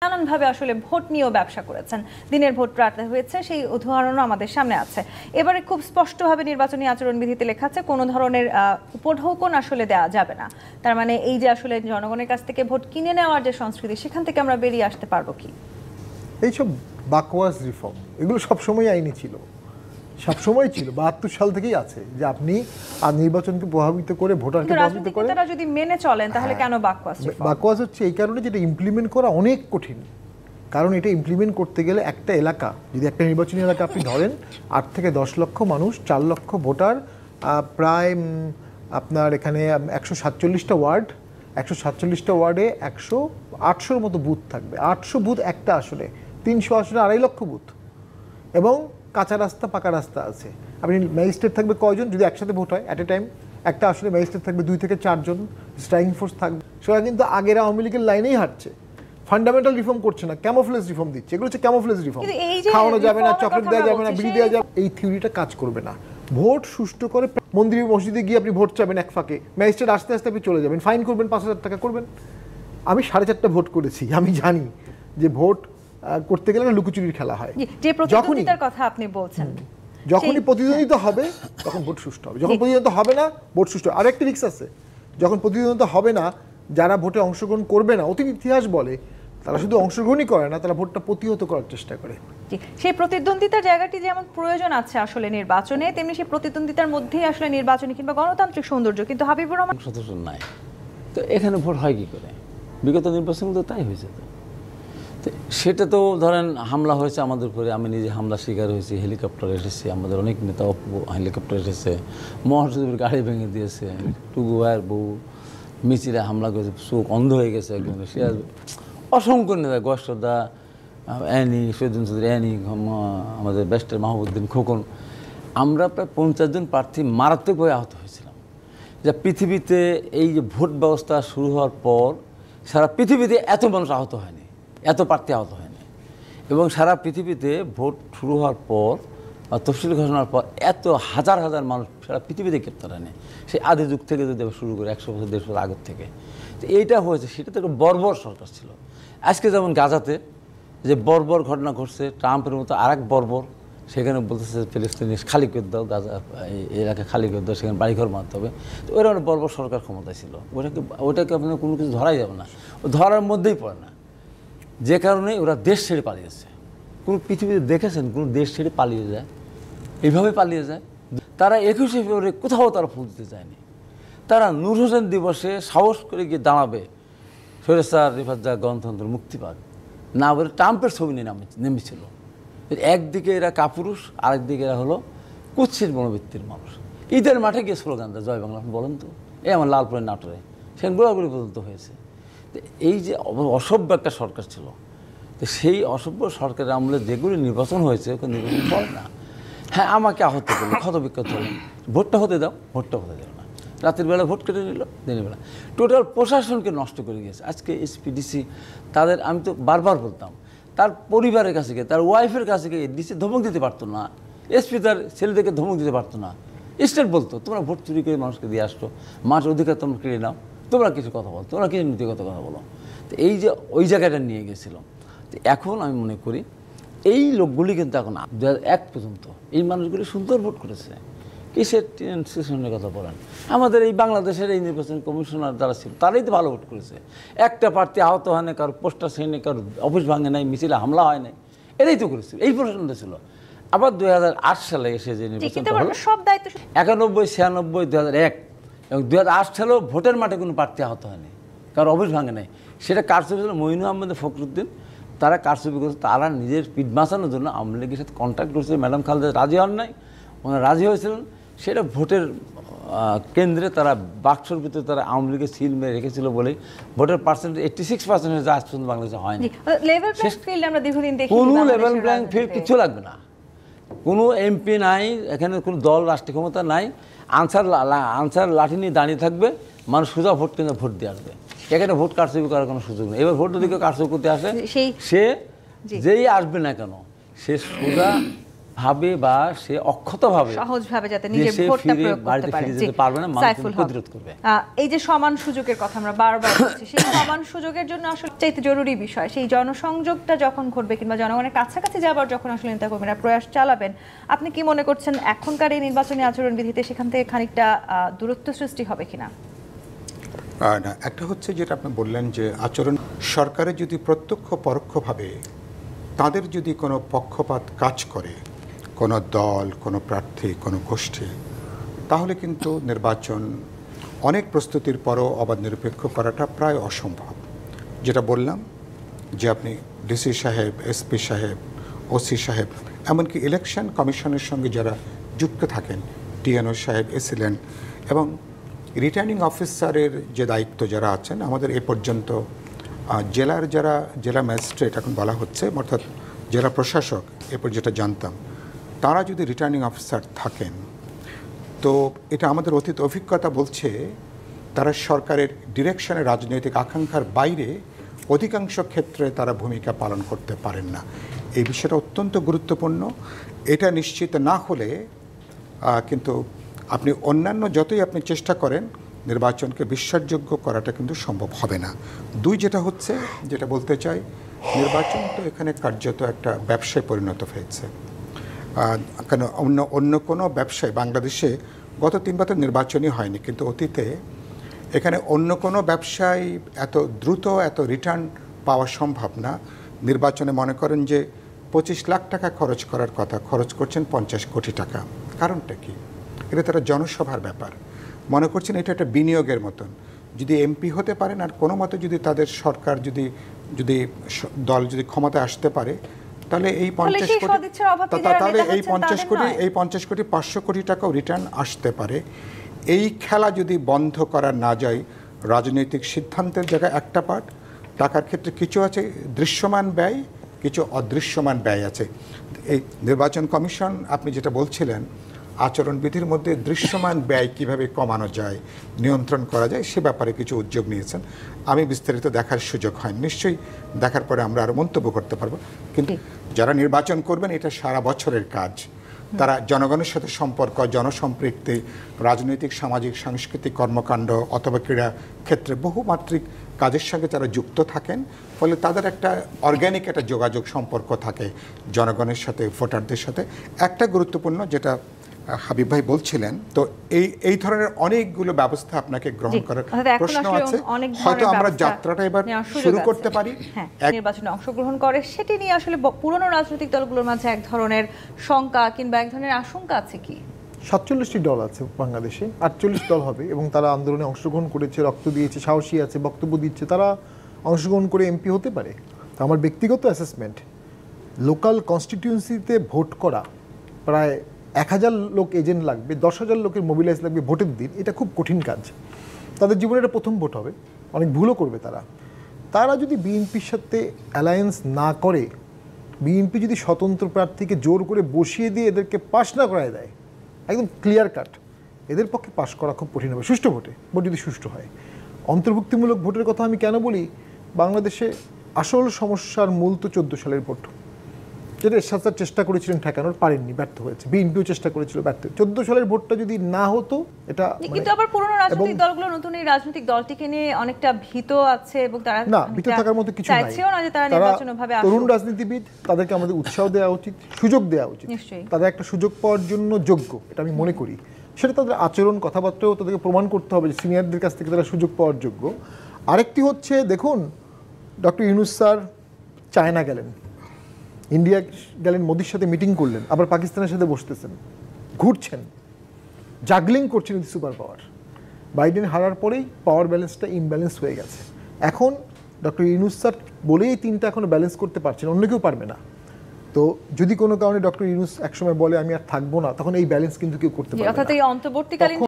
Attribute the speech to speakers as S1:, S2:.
S1: নানানভাবে আসলে ভোট নিয়েও ব্যবসা করেছেন, দিনের ভোট রাতে হয়েছে, সেই উদাহরণও আমাদের সামনে আছে। এবারে খুব স্পষ্টভাবে নির্বাচনী আচরণবিধিতে লেখা আছে কোনো ধরনের উপঢৌকন আসলে দেওয়া যাবে না। তার মানে এই যে আসলে জনগণের কাছ থেকে ভোট কিনে নেওয়ার যে সংস্কৃতি, সেখান থেকে আমরা বেরিয়ে আসতে পারবো কি?
S2: এইসব বাকওয়াস রিফর্ম এগুলো সবসময় আইনি ছিল, সবসময় ছিল, 72 সাল থেকেই আছে যে আপনি আর নির্বাচনকে প্রভাবিত করে ভোটারকে প্রভাবিত করে
S1: যদি মেনে চলেন তাহলে কেন বাকওয়াস?
S2: বাকওয়াস হচ্ছে এই কারণে যেটা ইমপ্লিমেন্ট করা অনেক কঠিন। কারণ এটা ইমপ্লিমেন্ট করতে গেলে একটা এলাকা, যদি একটা নির্বাচনী এলাকা আপনি ধরেন 8 থেকে 10 লক্ষ মানুষ, 4 লক্ষ ভোটার, প্রায় আপনার এখানে 147টা ওয়ার্ড, 147টা ওয়ার্ডে 800-র মতো বুথ থাকবে। 800 বুথ একটা আসলে, 300 আসলে 2.5 লক্ষ বুথ, এবং কাঁচা রাস্তা পাকা রাস্তা আছে। আপনি ম্যাজিস্ট্রেট থাকবে কয়জন যদি একসাথে ভোট হয় অ্যাট এ টাইম? একটা আসলে ম্যাজিস্ট্রেট থাকবে 2 থেকে 4 জন, স্ট্রাইকিং ফোর্স থাকবে। সেটা কিন্তু আগের আওয়ামী লীগের লাইনেই হাঁটছে, ফান্ডামেন্টাল রিফর্ম করছে না, ক্যামোফ্লেজ রিফর্ম দিচ্ছে। এগুলো হচ্ছে ক্যামোফ্লেজ রিফর্ম, খাওয়ানো যাবে না, চকলেট দেওয়া যাবে না, বিড়ি দেওয়া যাবে, এই থিওরিটা কাজ করবে না। ভোট সুষ্ঠু করে মন্দিরে মসজিদে গিয়ে আপনি ভোট চাবেন এক ফাঁকে, ম্যাজিস্ট্রেট আস্তে আস্তে আপনি চলে যাবেন, ফাইন করবেন, 5,000 টাকা করবেন। আমি 4.5টা ভোট করেছি, আমি জানি যে ভোট করতে গেলে লুকোচুরির খেলা হয়।
S1: যে প্রতিদ্বন্দ্বিতার কথা আপনি বলছেন,
S2: যখনই প্রতিদ্বন্দ্বিতা হবে তখন ভোট সুষ্ঠু হবে, যখন প্রতিদ্বন্দ্বিতা হবে না ভোট সুষ্ঠু। আর একটা রিস্ক আছে, যখন প্রতিদ্বন্দ্বিতা হবে না, যারা ভোটে অংশগ্রহণ করবে না, অতীত ইতিহাস বলে তারা শুধু অংশগ্রহণই করে না, তারা ভোটটা প্রতিহত করার চেষ্টা করে।
S1: সেই প্রতিদ্বন্দ্বিতার জায়গাটি যেমন প্রয়োজন আছে আসলে নির্বাচনে, তেমনি সেই প্রতিদ্বন্দ্বিতার মধ্যেই আসলে নির্বাচনী কিংবা গণতান্ত্রিক সৌন্দর্য। কিন্তু হাবিবুর রহমান
S3: সদস্য নাই, তো এখানে ভোট হয় কি করে? বিগত নির্বাচন তো তাই হয়েছে। তো সেটা তো ধরেন হামলা হয়েছে আমাদের উপরে, আমি নিজে হামলা শিকার হয়েছি, হেলিকপ্টার এসেছে, আমাদের অনেক নেতা হেলিকপ্টার এসেছে, মহাসচিবের গাড়ি ভেঙে দিয়েছে, টুকু ভাইয়ের বউ মিছিলে হামলা করেছে, চোখ অন্ধ হয়ে গেছে একজন, সে অসংখ্য নেতা, গসদা, অ্যানি, শহীদুল চৌধুরী অ্যানি, আমাদের বেস্টের মাহবুদ্দিন খোকন, আমরা প্রায় 50 জন প্রার্থী মারাত্মকভাবে আহত হয়েছিলাম। যা পৃথিবীতে এই যে ভোট ব্যবস্থা শুরু হওয়ার পর সারা পৃথিবীতে এত মানুষ আহত হয়নি, এত প্রার্থী আহত হয়নি। এবং সারা পৃথিবীতে ভোট শুরু হওয়ার পর তফসিল ঘোষণার পর এত হাজার হাজার মানুষ সারা পৃথিবীতে গ্রেপ্তার হয়নি, সেই আদি যুগ থেকে যদি শুরু করে 100 বছর 150 বছর আগের থেকে। তো এইটা হয়েছে, সেটা তো একটা বর্বর সরকার ছিল। আজকে যেমন গাজাতে যে বর্বর ঘটনা ঘটছে, ট্রাম্পের মতো আরেক বর্বর, সেখানে বলতেছে ফিলিস্তিনি খালি করে দাও, গাজা এলাকা খালি করে দাও, সেখানে বাড়িঘর মারতে হবে। তো ওরা অনেক বর্বর সরকার ক্ষমতায় ছিল, ওটাকে আপনার কোনো কিছু ধরাই যাবে না, ও ধরার মধ্যেই পড়ে না। যে কারণে ওরা দেশ ছেড়ে পালিয়েছে। কোনো পৃথিবীতে দেখেছেন কোনো দেশ ছেড়ে পালিয়ে যায়? এইভাবে পালিয়ে যায়। তারা 21শে ফেব্রুয়ারি কোথাও তারা ফুল দিতে চায়নি। তারা নূর হোসেন দিবসে সাহস করে গিয়ে দাঁড়াবে, ফেরেশতার রিফাত গণতন্ত্র মুক্তি পাক না বলে ট্রাম্পের ছবি নিয়ে নেমেছিল। একদিকে এরা কাপুরুষ, আরেকদিকে এরা হলো কুৎসিত মনোবৃত্তির মানুষ। ঈদের মাঠে গিয়ে স্লোগান দেয় জয় বাংলা, বলেন তো, এই আমার লালপুরের নাটোরে সেখানে গোড়াগুড়ি পর্যন্ত হয়েছে। এই যে অসভ্য একটা সরকার ছিল, তো সেই অসভ্য সরকারের আমলে যেগুলি নির্বাচন হয়েছে ওখানে নির্বাচন করে না। হ্যাঁ, আমাকে আহত করলো, ক্ষত বিক্ষত হলো, ভোটটা হতে দাও, ভোটটা হতে দিল না, রাতের বেলা ভোট কেটে নিল, দিনের বেলা টোটাল প্রশাসনকে নষ্ট করে গিয়েছে। আজকে এসপিডিসি তাদের, আমি তো বারবার বলতাম, তার পরিবারের কাছে গিয়ে, তার ওয়াইফের কাছে গিয়ে ডিসি ধমক দিতে পারতো না, এসপি তার ছেলেদেরকে ধমক দিতে পারতো না। স্টেট বলতো তোমরা ভোট চুরি করে মানুষকে দিয়ে আসতো, মানুষের অধিকার তোমরা কেড়ে নাও, তোমরা কিছু কথা বলো, তোমরা কিছু নীতিগত কথা বলো। তো এই যে ওই জায়গাটা নিয়ে গেছিলো। তো এখন আমি মনে করি এই লোকগুলি কিন্তু এখন 2001 পর্যন্ত এই মানুষগুলি সুন্দর ভোট করেছে। কিসের সেশনের কথা বলেন? আমাদের এই বাংলাদেশের এই নির্বাচন কমিশনার যারা ছিল তারাই তো ভালো ভোট করেছে। একটা প্রার্থী আহত হয় না, কারো পোস্টার ছিঁড়ে, কারো অফিস ভাঙে নাই, মিছিলে হামলা হয় নাই, এটাই তো করেছিল, এই প্রশাসনটা ছিল। আবার 2008 সালে এসে যে নির্বাচনটা হলো, 91, 96, 2001 এবং 2008 সালেও ভোটের মাঠে কোনো প্রার্থী আহত হয়নি, কারো অফিস ভাঙে নাই। সেটা কারচুপি ছিল মঈনুল আহমেদ ফখরুদ্দিন, তারা কারচুপি করেছে, তারা নিজের পিঠ বাঁচানোর জন্য আওয়ামী লীগের সাথে কন্ট্যাক্ট করেছে। ম্যাডাম খালেদা রাজি হন নাই, ওনারা রাজি হয়েছিলেন। সেটা ভোটের কেন্দ্রে তারা বাক্সর ভিতরে তারা আওয়ামী লীগের সিল মেরে রেখেছিল বলেই ভোটের পার্সেন্টেজ 86% আজ পর্যন্ত বাংলাদেশে হয়নি। কোনো লেভেল প্লেইং ফিল্ড কিছু লাগবে না, কোনো এমপি নাই, এখানে কোনো দল রাষ্ট্রীয় ক্ষমতা নাই, আনসার লাঠি নিয়ে দাঁড়িয়ে থাকবে, মানুষ সোজা ভোট কেন্দ্রে ভোট দিয়ে আসবে। এখানে ভোট কারচুপি করার কোনো সুযোগ নেই। এবার ভোট যদি কেউ কারচুপি করতে আসে, সে যেই আসবে না কেন, সে সোজা ভাবে বা সে অক্ষতভাবে
S1: সহজভাবে যাতে নিজের
S3: দেশে
S1: ভোটটা
S3: ফিরে
S1: প্রয়োগ করতে
S3: বাড়িতে
S1: পারে।
S3: ফিরে
S1: জি,
S3: যেতে পারবে না, মানুষ
S1: সাইফুল হক।
S3: প্রতিরোধ করবে।
S1: এই যে সমান সুযোগের কথা আমরা বারবার বলছি, সেই সমান সুযোগের জন্য আসলে চাইতে জরুরি বিষয় সেই জনসংযোগটা যখন ঘটবে কিংবা জনগণের কাছাকাছি যাবার যখন আসলে নেতাকর্মীরা প্রয়াস চালাবেন, আপনি কি মনে করছেন এখনকার এই নির্বাচনী আচরণবিধিতে সেখান থেকে খানিকটা দূরত্ব সৃষ্টি হবে কিনা?
S4: না, একটা হচ্ছে যেটা আপনি বললেন যে আচরণ, সরকারের যদি প্রত্যক্ষ পরোক্ষভাবে তাদের যদি কোনো পক্ষপাত কাজ করে, কোনো দল, কোনো প্রার্থী, কোনো গোষ্ঠী, তাহলে কিন্তু নির্বাচন অনেক প্রস্তুতির পরও অবাধ নিরপেক্ষ করাটা প্রায় অসম্ভব। যেটা বললাম যে আপনি ডিসি সাহেব, এসপি সাহেব, ওসি সাহেব, এমনকি ইলেকশন কমিশনের সঙ্গে যারা যুক্ত থাকেন, টিএনও সাহেব, এসিলেন্ট এবং রিটার্নিং অফিসারের যে দায়িত্ব যারা আছেন, আমাদের এ পর্যন্ত জেলার যারা জেলা ম্যাজিস্ট্রেট এখন বলা হচ্ছে, অর্থাৎ জেলা প্রশাসক, এরপর যেটা জানতাম, তারা যদি রিটার্নিং অফিসার থাকেন, তো এটা আমাদের অতীত অভিজ্ঞতা বলছে তারা সরকারের ডিরেকশনে, রাজনৈতিক আকাঙ্ক্ষার বাইরে অধিকাংশ ক্ষেত্রে তারা ভূমিকা পালন করতে পারেন না। এই বিষয়টা অত্যন্ত গুরুত্বপূর্ণ। এটা নিশ্চিত না হলে কিন্তু আপনি অন্যান্য যতই আপনি চেষ্টা করেন নির্বাচনকে বিশ্বাসযোগ্য করাটা কিন্তু সম্ভব হবে না। দুই, যেটা হচ্ছে, যেটা বলতে চাই, নির্বাচন তো এখানে কার্যত একটা ব্যবসায় পরিণত হয়েছে। কেন অন্য কোনো ব্যবসায় বাংলাদেশে গত 3 বছর নির্বাচনই হয়নি, কিন্তু অতীতে এখানে অন্য কোনো ব্যবসায় এত দ্রুত এত রিটার্ন পাওয়া সম্ভব না। নির্বাচনে মনে করেন যে 25 লাখ টাকা খরচ করার কথা, খরচ করছেন 50 কোটি টাকা। কারণটা কি? এটা তারা জনসভার ব্যাপার মনে করছেন, এটা একটা বিনিয়োগের মতন। যদি এমপি হতে পারেন আর কোনো মতো যদি তাদের সরকার যদি দল যদি ক্ষমতায় আসতে পারে, তাহলে এই 50 কোটি, তাহলে এই 50 কোটি 500 কোটি টাকাও রিটার্ন আসতে পারে। এই খেলা যদি বন্ধ করা না যায়, রাজনৈতিক সিদ্ধান্তের জায়গায় একটা পার্ট, টাকার ক্ষেত্রে কিছু আছে দৃশ্যমান ব্যয়, কিছু অদৃশ্যমান ব্যয় আছে। এই নির্বাচন কমিশন, আপনি যেটা বলছিলেন, আচরণবিধির মধ্যে দৃশ্যমান ব্যয় কিভাবে কমানো যায়, নিয়ন্ত্রণ করা যায়, সে ব্যাপারে কিছু উদ্যোগ নিয়েছেন। আমি বিস্তারিত দেখার সুযোগ হয়, নিশ্চয়ই দেখার পরে আমরা আরও মন্তব্য করতে পারবো। কিন্তু যারা নির্বাচন করবেন, এটা সারা বছরের কাজ। তারা জনগণের সাথে সম্পর্ক, জনসম্পৃক্তি, রাজনৈতিক, সামাজিক, সাংস্কৃতিক কর্মকাণ্ড অথবা ক্রীড়া ক্ষেত্রে বহুমাত্রিক কাজের সঙ্গে যারা যুক্ত থাকেন, ফলে তাদের একটা অর্গ্যানিক একটা যোগাযোগ সম্পর্ক থাকে জনগণের সাথে, ভোটারদের সাথে। একটা গুরুত্বপূর্ণ, যেটা হাবিব ভাই বলছিলেন, তো এই ধরনের অনেকগুলো ব্যবস্থা আপনাকে গ্রহণ করার প্রশ্ন আছে। হয়তো আমরা যাত্রাটা এবার শুরু করতে পারি।
S1: নির্বাচনে অংশগ্রহণ করে সেটি নিয়ে আসলে পুরনো রাজনৈতিক দলগুলোর মাঝে এক ধরনের শঙ্কা কিংবা এক ধরনের আশঙ্কা আছে কি?
S2: 47টি দল আছে বাংলাদেশে, 48 দল হবে এবং তারা আন্দোলনে অংশগ্রহণ করেছে, রক্ত দিয়েছে, সাহসী আছে, বক্তব্য দিচ্ছে, তারা অংশগ্রহণ করে এমপি হতে পারে। তো আমার ব্যক্তিগত অ্যাসেসমেন্ট, লোকাল কনস্টিটিউয়েন্সিতে ভোট করা প্রায় 1000 লোক এজেন্ট লাগবে, 10,000 লোকের মোবিলাইজ লাগবে ভোটের দিন। এটা খুব কঠিন কাজ। তাদের জীবনে এটা প্রথম ভোট হবে, অনেক ভুলও করবে তারা যদি বিএনপির সাথে অ্যালায়েন্স না করে, বিএনপি যদি স্বতন্ত্র প্রার্থীকে জোর করে বসিয়ে দিয়ে এদেরকে পাশ না করায় দেয়, একদম ক্লিয়ার কাট, এদের পক্ষে পাশ করা খুব কঠিন হবে। সুষ্ঠু ভোট যদি সুষ্ঠু হয়। অন্তর্ভুক্তিমূলক ভোটের কথা আমি কেন বলি, বাংলাদেশে আসল সমস্যার মূল তো 14 সালের ভোট, যেটা এরশাদ চেষ্টা করেছিলেন ঠেকানোর, পারেননি, ব্যর্থ হয়েছে। বিএনপিও চেষ্টা করেছিল, ব্যর্থ। 14 সালের ভোটটা যদি না হতো, এটা
S1: কিন্তু আবার পুরনো রাজনৈতিক দলগুলো নতুন এই রাজনৈতিক দলটিকে নিয়ে অনেকটা ভীত আছে এবং তারা
S2: না, ভীত থাকার মতো কিছু নাই।
S1: চাইছেও না যে তারা নির্বাচনভাবে আসুক।
S2: তরুণ রাজনীতিবিদ, তাদেরকে আমাদের উৎসাহ দেওয়া উচিত, সুযোগ দেওয়া উচিত। তাদের একটা সুযোগ পাওয়ার জন্য যোগ্য, এটা আমি মনে করি। সেটা তাদের আচরণ, কথাবার্তাও তাদেরকে প্রমাণ করতে হবে যে সিনিয়রদের কাছ থেকে তারা সুযোগ পাওয়ার যোগ্য। আরেকটি হচ্ছে, দেখুন, ডক্টর ইউনূস স্যার চায়না গেলেন, ইন্ডিয়া গেলেন, মোদির সাথে মিটিং করলেন, আবার পাকিস্তানের সাথে বসতেছেন, ঘুরছেন, জাগলিং করছেন সুপার পাওয়ার। বাইডেন হারার পরেই পাওয়ার ব্যালেন্সটা ইমব্যালেন্স হয়ে গেছে। এখন ডক্টর ইউনূস স্যার বলেই 3টা এখনো ব্যালেন্স করতে পারছেন, অন্য কেউ পারবে না। তো যদি কোনো কারণে ডক্টর ইউনূস একসময় বলে আমি আর থাকবো না, তখন এই ব্যালেন্স কিন্তু কেউ করতে পারবে না।
S1: অর্থাৎ এই অন্তর্বর্তীকালীন